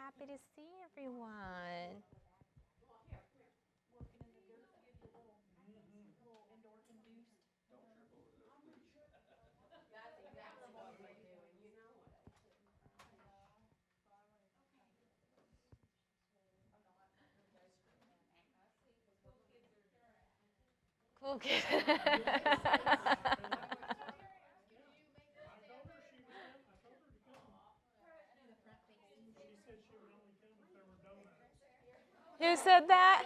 happy to see everyone. Cool kid. Who said that?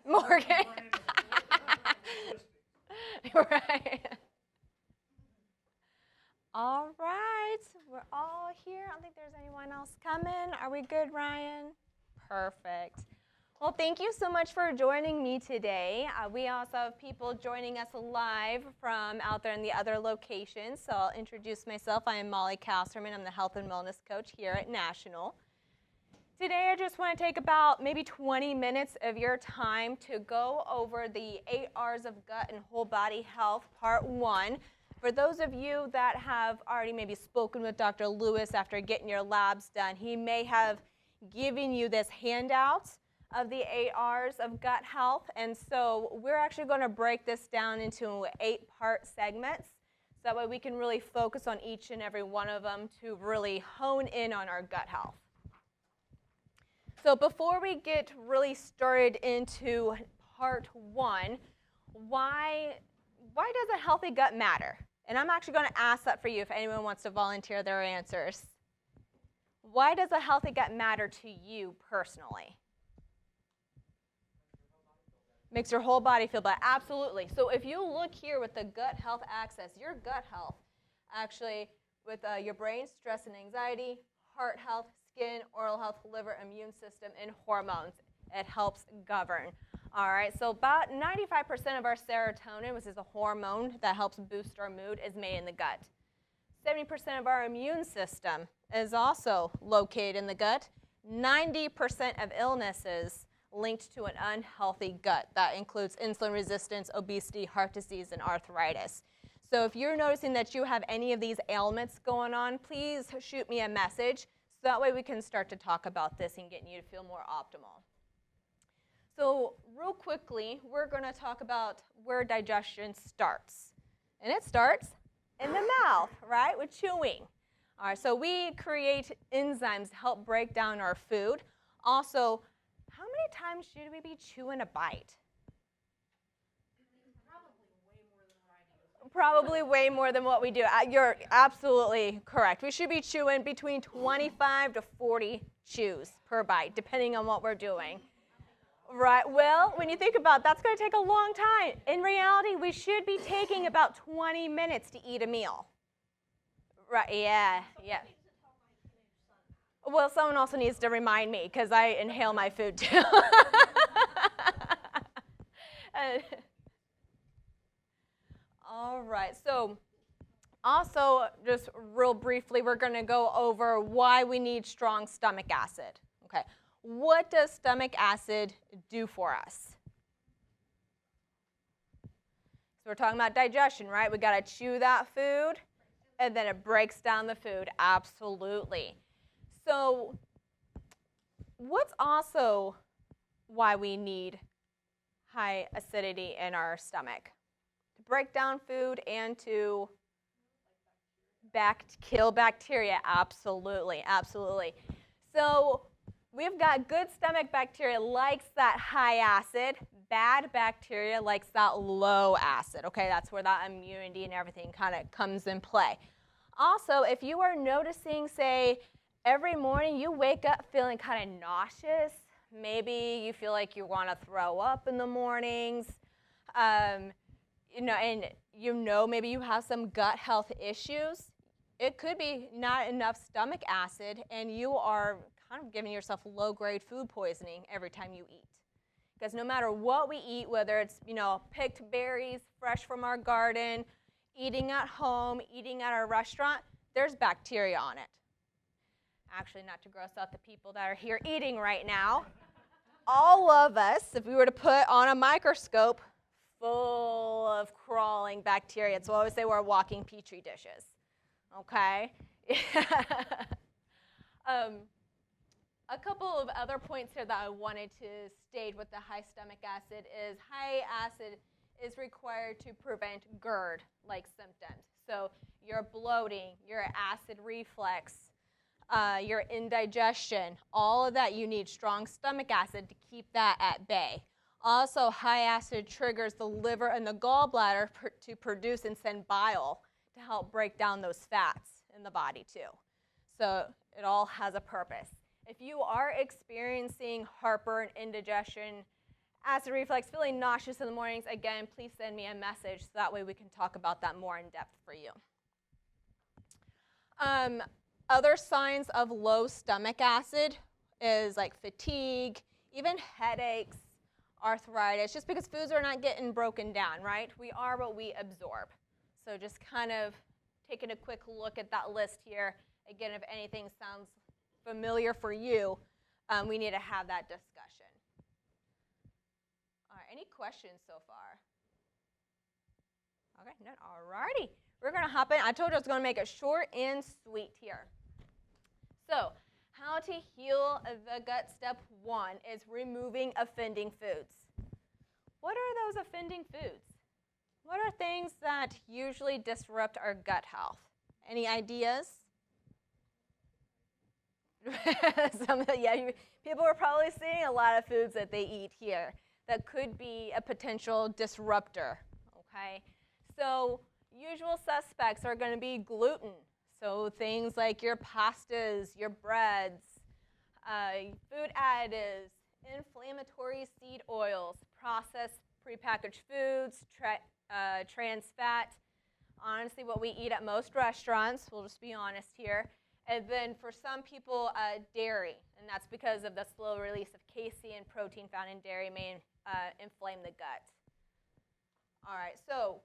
Morgan. Right. All right. We're all here. I don't think there's anyone else coming. Are we good, Ryan? Perfect. Well, thank you so much for joining me today. We also have people joining us live from out there in the other locations. So I'll introduce myself. I am Molly Kasserman. I'm the Health and Wellness Coach here at National. Today, I just want to take about maybe 20 minutes of your time to go over the 8 R's of gut and whole body health, part 1. For those of you that have already maybe spoken with Dr. Lewis after getting your labs done, he may have given you this handout of the 8 R's of gut health. And so we're actually going to break this down into 8-part segments. So that way we can really focus on each and every one of them to really hone in on our gut health. So before we get really started into part 1, why does a healthy gut matter? And I'm actually going to ask that for you if anyone wants to volunteer their answers. Why does a healthy gut matter to you personally? Makes your whole body feel better. Absolutely. So if you look here with the gut health axis, your gut health actually with your brain, stress and anxiety, heart health, skin, oral health, liver, immune system, and hormones. It helps govern. All right, so about 95% of our serotonin, which is a hormone that helps boost our mood, is made in the gut. 70% of our immune system is also located in the gut. 90% of illnesses linked to an unhealthy gut. That includes insulin resistance, obesity, heart disease, and arthritis. So if you're noticing that you have any of these ailments going on, please shoot me a message. So that way we can start to talk about this and getting you to feel more optimal. So real quickly, we're going to talk about where digestion starts. And it starts in the mouth, right, with chewing. All right, so we create enzymes to help break down our food. Also, how many times should we be chewing a bite? Probably way more than what we do. You're absolutely correct. We should be chewing between 25 to 40 chews per bite, depending on what we're doing. Right. Well, when you think about it, that's going to take a long time. In reality, we should be taking about 20 minutes to eat a meal. Right. Yeah. Yeah. Well, someone also needs to remind me because I inhale my food too. All right, so also just real briefly, we're going to go over why we need strong stomach acid. Okay, what does stomach acid do for us? So we're talking about digestion, right? We got to chew that food, and then it breaks down the food. Absolutely. So what's also why we need high acidity in our stomach? Break down food and to kill bacteria. Absolutely, absolutely. So we've got good stomach bacteria likes that high acid. Bad bacteria likes that low acid. Okay, that's where that immunity and everything kind of comes in play. Also, if you are noticing, say, every morning you wake up feeling kind of nauseous, maybe you feel like you want to throw up in the mornings, maybe you have some gut health issues. It could be not enough stomach acid, and you are kind of giving yourself low-grade food poisoning every time you eat. Because no matter what we eat, whether it's picked berries fresh from our garden, eating at home, eating at our restaurant, there's bacteria on it. Actually, not to gross out the people that are here eating right now, all of us, if we were to put on a microscope, full of crawling bacteria. So I always say we're walking petri dishes, okay? couple of other points here that I wanted to state with the high stomach acid is high acid is required to prevent GERD-like symptoms. So your bloating, your acid reflux, your indigestion, all of that, you need strong stomach acid to keep that at bay. Also, high acid triggers the liver and the gallbladder to produce and send bile to help break down those fats in the body too. So it all has a purpose. If you are experiencing heartburn, indigestion, acid reflux, feeling nauseous in the mornings, again, please send me a message so that way we can talk about that more in depth for you. Other signs of low stomach acid is like fatigue, even headaches, arthritis, just because foods are not getting broken down, right? We are what we absorb. So just kind of taking a quick look at that list here. Again, if anything sounds familiar for you, we need to have that discussion. All right, any questions so far? Okay, none. All righty. We're going to hop in. I told you I was going to make it short and sweet here. So, how to heal the gut, step 1 is removing offending foods. What are those offending foods? What are things that usually disrupt our gut health? Any ideas? People are probably seeing a lot of foods that they eat here that could be a potential disruptor, okay? So usual suspects are going to be gluten. So things like your pastas, your breads, food additives, inflammatory seed oils, processed prepackaged foods, trans fat, honestly what we eat at most restaurants, we'll just be honest here. And then for some people, dairy, and that's because of the slow release of casein protein found in dairy may inflame the gut. All right, so,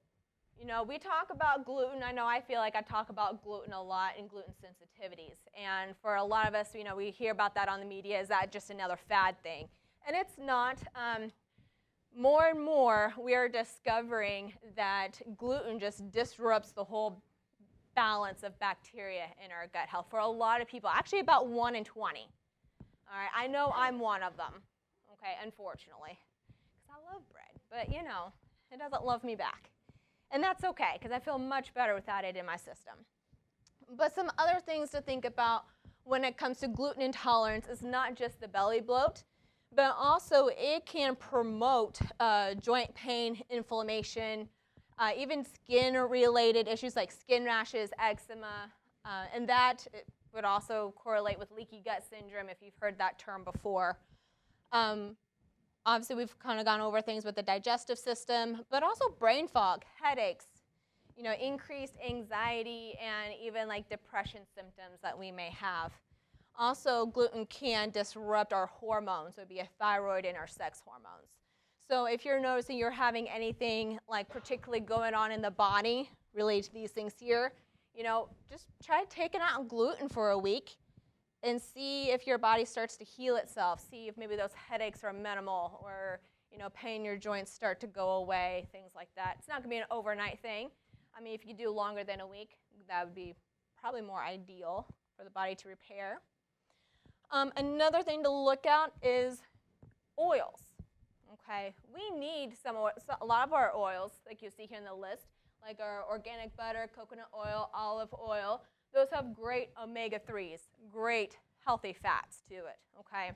we talk about gluten. I know I feel like I talk about gluten a lot and gluten sensitivities. And for a lot of us, we hear about that on the media. Is that just another fad thing? And it's not. More and more, we are discovering that gluten just disrupts the whole balance of bacteria in our gut health for a lot of people, actually about 1 in 20. All right, I know I'm one of them, okay, unfortunately, because I love bread, but it doesn't love me back. And that's okay, because I feel much better without it in my system. But some other things to think about when it comes to gluten intolerance is not just the belly bloat, but also it can promote joint pain, inflammation, even skin-related issues like skin rashes, eczema, and that would also correlate with leaky gut syndrome if you've heard that term before. Obviously, we've kind of gone over things with the digestive system, but also brain fog, headaches, increased anxiety, and even like depression symptoms that we may have. Also, gluten can disrupt our hormones. So it would be a thyroid and our sex hormones. So if you're noticing you're having anything like particularly going on in the body related to these things here, just try taking out gluten for a week and see if your body starts to heal itself. See if maybe those headaches are minimal or, pain in your joints start to go away, things like that. It's not going to be an overnight thing. I mean, if you do longer than a week, that would be probably more ideal for the body to repair. Another thing to look at is oils. Okay, we need a lot of our oils, like you see here in the list, like our organic butter, coconut oil, olive oil. Those have great omega-3s, great healthy fats to it, okay?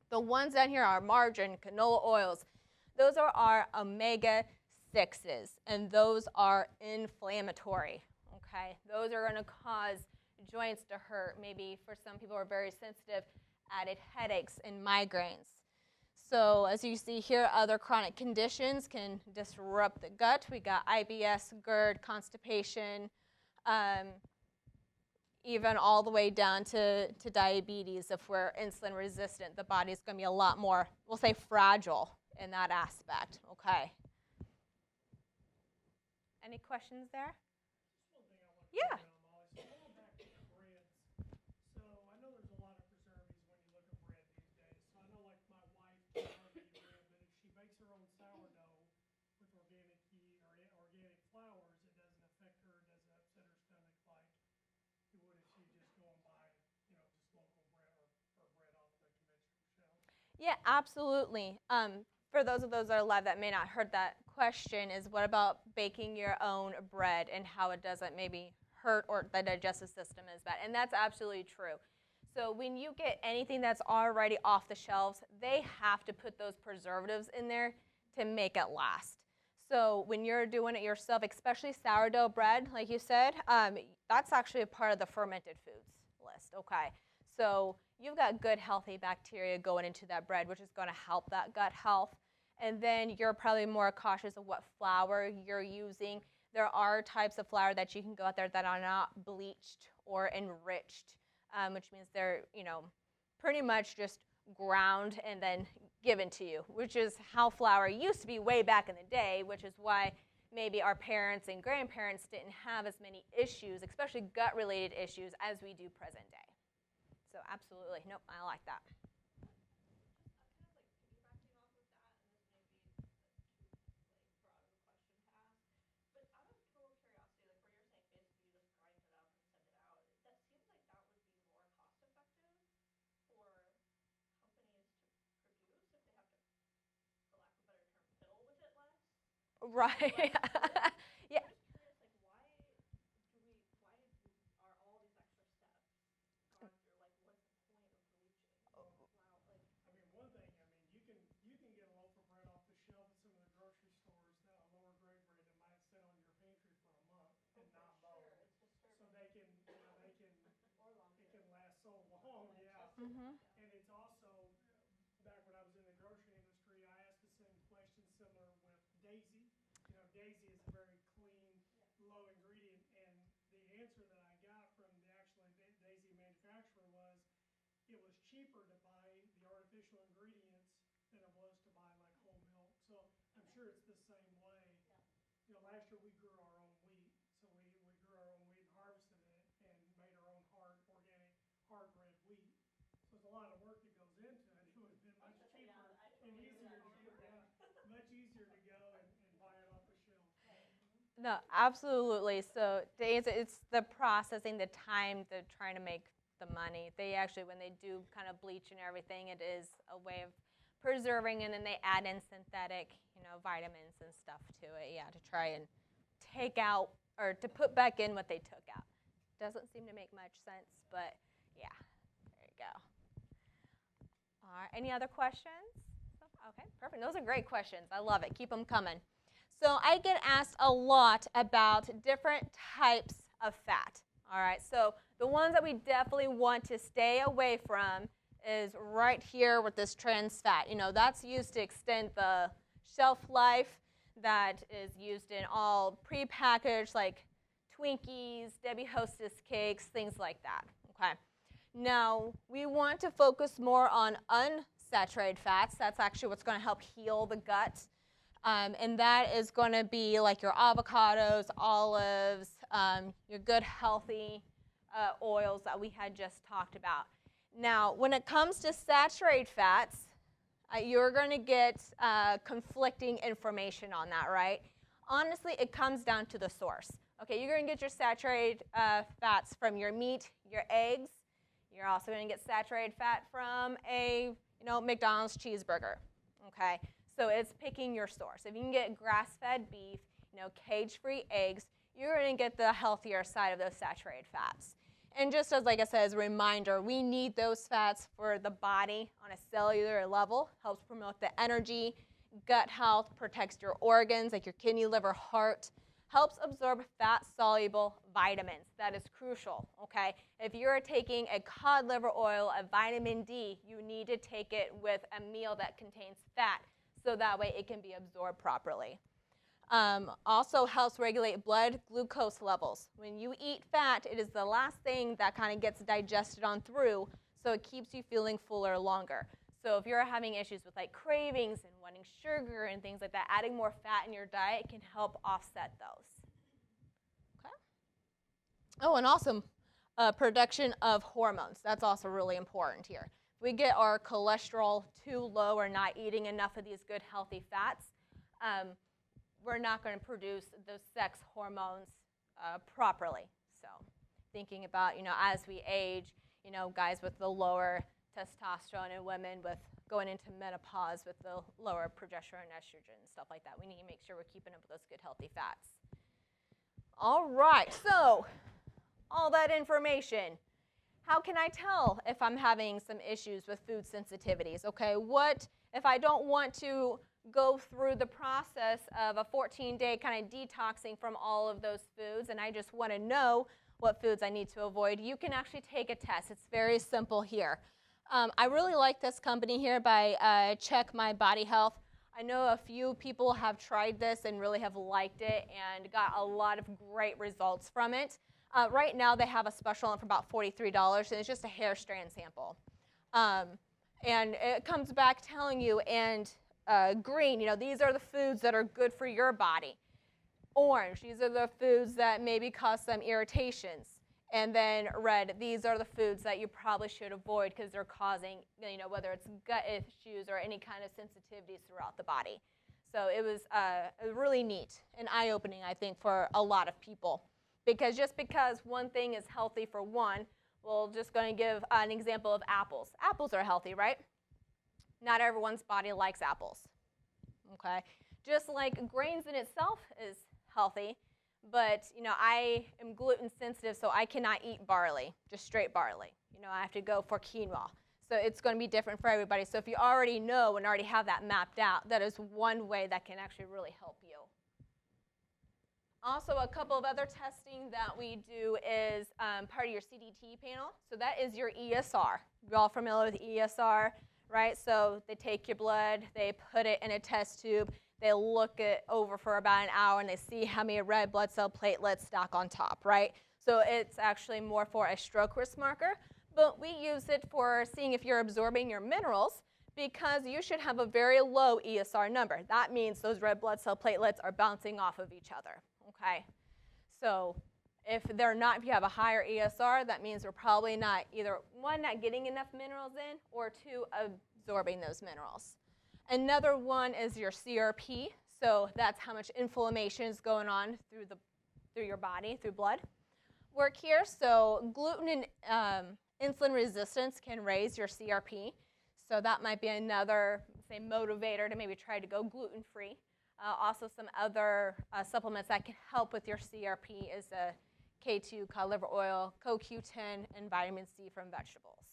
The ones down here are margarine, canola oils. Those are our omega-6s, and those are inflammatory, okay? Those are going to cause joints to hurt. Maybe for some people who are very sensitive, added headaches and migraines. So as you see here, other chronic conditions can disrupt the gut. We got IBS, GERD, constipation, even all the way down to diabetes. If we're insulin resistant, the body's going to be a lot more, we'll say, fragile in that aspect. Okay. Any questions there? Yeah. Yeah, absolutely. For those of those that are live that may not heard that question is what about baking your own bread and how it doesn't maybe hurt or the digestive system is bad? And that's absolutely true. So when you get anything that's already off the shelves, they have to put those preservatives in there to make it last. So when you're doing it yourself, especially sourdough bread, like you said, that's actually a part of the fermented foods list, okay? So you've got good, healthy bacteria going into that bread, which is going to help that gut health. And then you're probably more cautious of what flour you're using. There are types of flour that you can go out there that are not bleached or enriched, which means they're, pretty much just ground and then given to you, which is how flour used to be way back in the day, which is why maybe our parents and grandparents didn't have as many issues, especially gut-related issues, as we do present day. So absolutely, nope, I like that. Right. Yeah. One thing, you can get a loaf of bread off the shelf at some of the grocery stores, that a lower grade bread that might sit on your pantry for a month and not mold. So it can last so long, yeah. Mhm. And it's also back when I was in the grocery industry, I asked the same question similar with Daisy. Daisy is a very clean, low ingredient, and the answer that I got from the Daisy manufacturer was it was cheaper to buy the artificial ingredients than it was to buy like whole milk. So I'm sure it's the same way. Last year we grew our own wheat. So we grew our own wheat and harvested it and made our own hard, organic, hard red wheat. So there's a lot of work that goes into it. It would have been much cheaper and easier to go, yeah, much easier to go and buy it off the shelf. No, absolutely. So to answer, it's the processing, the time, the trying to make the money. They actually, when they do kind of bleach and everything, it is a way of preserving, and then they add in synthetic, vitamins and stuff to it, yeah, to try and take out or to put back in what they took out. Doesn't seem to make much sense, but yeah, there you go. All right, any other questions? Okay, perfect. Those are great questions. I love it. Keep them coming. So I get asked a lot about different types of fat. All right, so the ones that we definitely want to stay away from is right here with this trans fat. That's used to extend the shelf life. That is used in all prepackaged like Twinkies, Debbie Hostess cakes, things like that. Okay. Now, we want to focus more on unsaturated fats. That's actually what's going to help heal the gut. And that is going to be like your avocados, olives, your good healthy oils that we had just talked about. Now, when it comes to saturated fats, you're going to get conflicting information on that, right? Honestly, it comes down to the source. Okay, you're going to get your saturated fats from your meat, your eggs. You're also going to get saturated fat from a McDonald's cheeseburger. Okay, so it's picking your source. If you can get grass-fed beef, cage-free eggs, you're going to get the healthier side of those saturated fats. And just as, like I said, as a reminder, we need those fats for the body on a cellular level. Helps promote the energy, gut health, protects your organs like your kidney, liver, heart. Helps absorb fat-soluble vitamins. That is crucial, okay? If you're taking a cod liver oil, a vitamin D, you need to take it with a meal that contains fat so that way it can be absorbed properly. Also helps regulate blood glucose levels. When you eat fat, it is the last thing that kind of gets digested on through, so it keeps you feeling fuller longer. So if you're having issues with like cravings and wanting sugar and things like that, adding more fat in your diet can help offset those. Okay. Oh, and also production of hormones. That's also really important here. If we get our cholesterol too low or not eating enough of these good healthy fats, we're not going to produce those sex hormones properly. So thinking about, as we age, guys with the lower testosterone in women with going into menopause with the lower progesterone and estrogen and stuff like that. We need to make sure we're keeping up with those good healthy fats. All right, so all that information. How can I tell if I'm having some issues with food sensitivities? Okay, what if I don't want to go through the process of a 14-day kind of detoxing from all of those foods, and I just want to know what foods I need to avoid? You can actually take a test. It's very simple here. I really like this company here by Check My Body Health. I know a few people have tried this and really have liked it and got a lot of great results from it. Right now they have a special on for about $43, and it's just a hair strand sample. And it comes back telling you, and green, these are the foods that are good for your body. Orange, these are the foods that maybe cause some irritations. And then red, these are the foods that you probably should avoid because they're causing, whether it's gut issues or any kind of sensitivities throughout the body. So it was really neat and eye-opening, I think, for a lot of people. Because just because one thing is healthy for one, we're just going to give an example of apples. Apples are healthy, right? Not everyone's body likes apples, okay? Just like grains in itself is healthy, but, I am gluten sensitive, so I cannot eat barley, just straight barley. I have to go for quinoa. So it's going to be different for everybody. So if you already know and already have that mapped out, that is one way that can actually really help you. Also, a couple of other testing that we do is part of your CDT panel. So that is your ESR. You're all familiar with ESR, right? So they take your blood, they put it in a test tube, they look it over for about an hour, and they see how many red blood cell platelets stack on top, right? So it's actually more for a stroke risk marker, but we use it for seeing if you're absorbing your minerals, because you should have a very low ESR number. That means those red blood cell platelets are bouncing off of each other, okay? So if you have a higher ESR, that means we're probably not either, one, not getting enough minerals in, or two, absorbing those minerals. Another one is your CRP. So that's how much inflammation is going on through your body, through blood work here. So gluten and insulin resistance can raise your CRP. So that might be another, say, motivator to maybe try to go gluten-free. Also, some other supplements that can help with your CRP is K2, cod liver oil, CoQ10, and vitamin C from vegetables.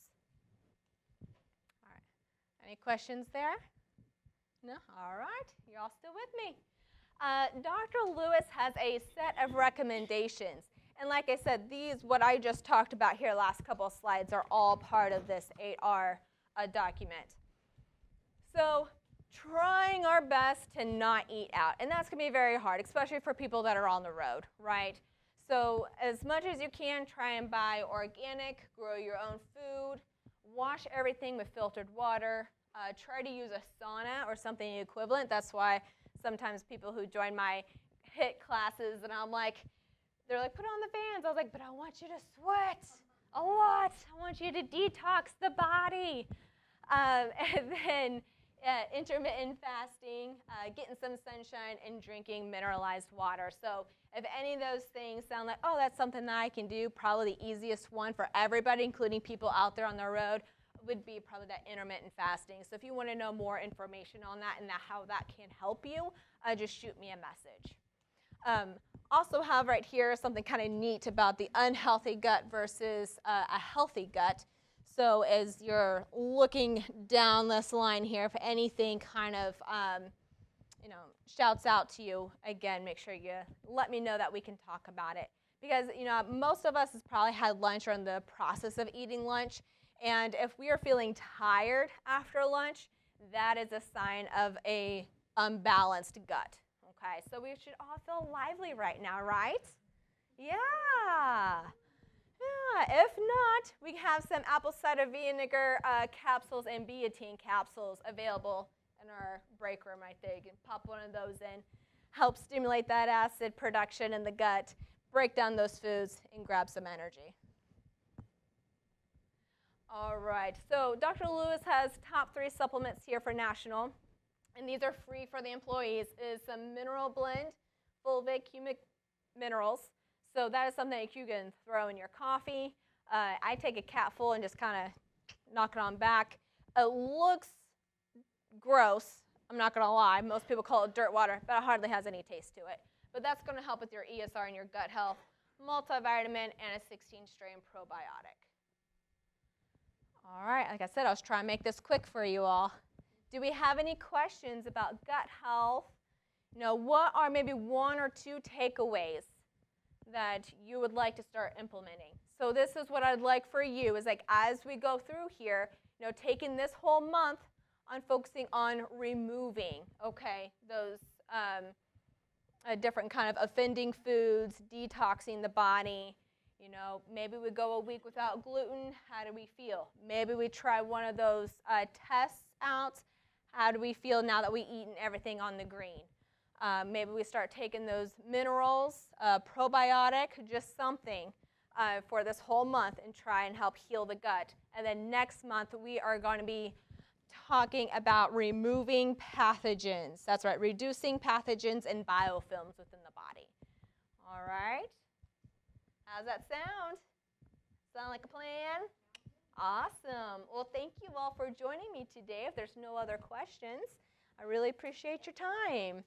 All right. Any questions there? No? All right. You're all still with me. Dr. Lewis has a set of recommendations. And like I said, what I just talked about here, last couple of slides, are all part of this 8R document. So trying our best to not eat out. And that's going to be very hard, especially for people that are on the road, right? So as much as you can, try and buy organic, grow your own food, wash everything with filtered water. Try to use a sauna or something equivalent. That's why sometimes people who join my HIIT classes, and they're like, put on the fans. I was like, but I want you to sweat a lot. I want you to detox the body. And then intermittent fasting, getting some sunshine, and drinking mineralized water. So if any of those things sound like, oh, that's something that I can do, probably the easiest one for everybody, including people out there on the road, would be probably that intermittent fasting. So if you want to know more information on that and how that can help you, just shoot me a message. Also have right here something kind of neat about the unhealthy gut versus a healthy gut. So as you're looking down this line here, if anything kind of shouts out to you, again, make sure you let me know that we can talk about it. Because most of us has probably had lunch or in the process of eating lunch. And if we are feeling tired after lunch, that is a sign of a unbalanced gut. Okay, so we should all feel lively right now, right? Yeah. If not, we have some apple cider vinegar capsules and biotin capsules available in our break room right there. You can pop one of those in, help stimulate that acid production in the gut, break down those foods, and grab some energy. All right, so Dr. Lewis has top 3 supplements here for National, and these are free for the employees. Is some mineral blend, fulvic, humic minerals. So that is something that you can throw in your coffee. I take a capful and just kind of knock it on back. It looks gross. I'm not going to lie. Most people call it dirt water, but it hardly has any taste to it. But that's going to help with your ESR and your gut health, multivitamin, and a 16-strain probiotic. All right, like I said, I was trying to make this quick for you all. Do we have any questions about gut health? What are maybe one or two takeaways that you would like to start implementing? So this is what I'd like for you is like as we go through here, taking this whole month on focusing on removing, okay, those different kind of offending foods, detoxing the body. Maybe we go a week without gluten. How do we feel? Maybe we try one of those tests out. How do we feel now that we've eaten everything on the green? Maybe we start taking those minerals, probiotic, just something for this whole month and try and help heal the gut. And then next month we are going to be talking about removing pathogens. That's right, reducing pathogens and biofilms within the body. All right? How's that sound? Sound like a plan? Awesome. Well, thank you all for joining me today. If there's no other questions, I really appreciate your time.